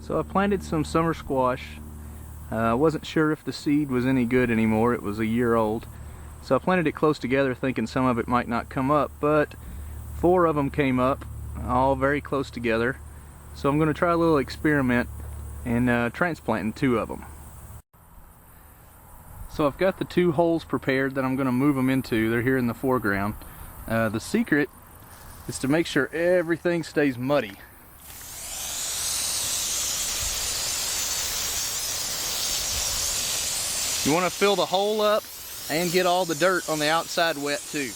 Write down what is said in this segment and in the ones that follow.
So I planted some summer squash. I wasn't sure if the seed was any good anymore. It was a year old. So I planted it close together thinking some of it might not come up, but 4 of them came up, all very close together. So I'm going to try a little experiment and transplanting 2 of them. So I've got the 2 holes prepared that I'm going to move them into. They're here in the foreground. The secret is to make sure everything stays muddy. You want to fill the hole up and get all the dirt on the outside wet too.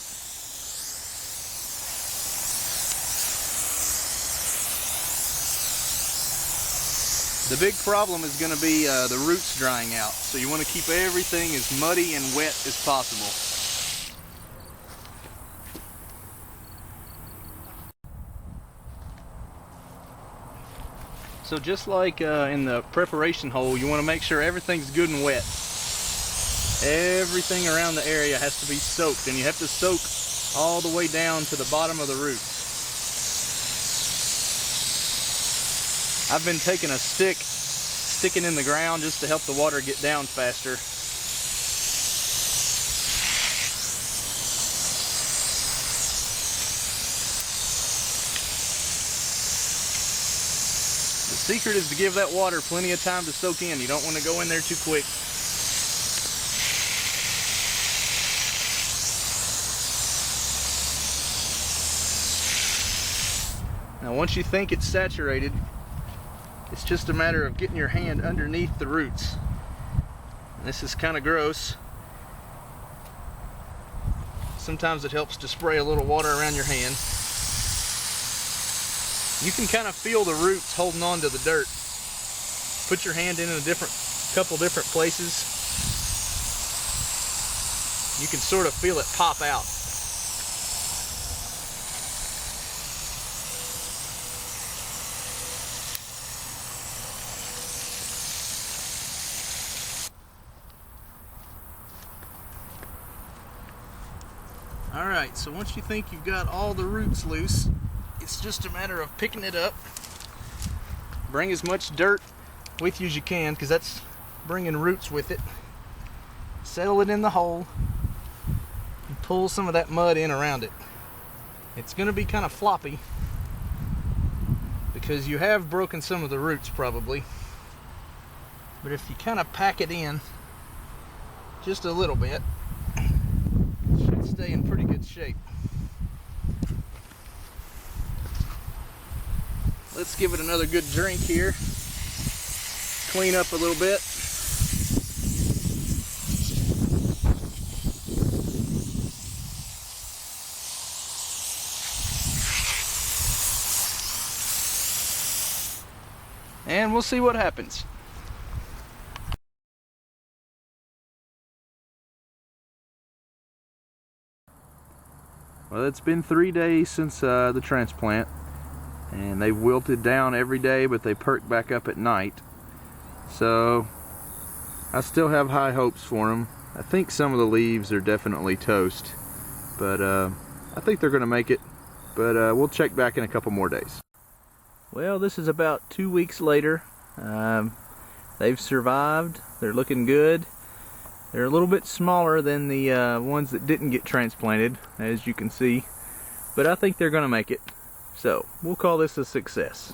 The big problem is going to be the roots drying out, so you want to keep everything as muddy and wet as possible. So just like in the preparation hole, you want to make sure everything's good and wet. Everything around the area has to be soaked, and you have to soak all the way down to the bottom of the roots. I've been taking a stick, sticking in the ground just to help the water get down faster. The secret is to give that water plenty of time to soak in. You don't want to go in there too quick. Now once you think it's saturated, it's just a matter of getting your hand underneath the roots. This is kind of gross. Sometimes it helps to spray a little water around your hand. You can kind of feel the roots holding on to the dirt. Put your hand in a couple different places. You can sort of feel it pop out. Alright, so once you think you've got all the roots loose, it's just a matter of picking it up. Bring as much dirt with you as you can, because that's bringing roots with it. Settle it in the hole and pull some of that mud in around it. It's going to be kind of floppy because you have broken some of the roots probably, but if you kind of pack it in just a little bit, it should stay in pretty good shape. Let's give it another good drink here. Clean up a little bit. And we'll see what happens. Well, it's been 3 days since the transplant, and they've wilted down every day, but they perk back up at night. So I still have high hopes for them. I think some of the leaves are definitely toast, but I think they're going to make it. But we'll check back in a couple more days. Well, this is about 2 weeks later. They've survived. They're looking good. They're a little bit smaller than the ones that didn't get transplanted, as you can see, but I think they're going to make it. So we'll call this a success.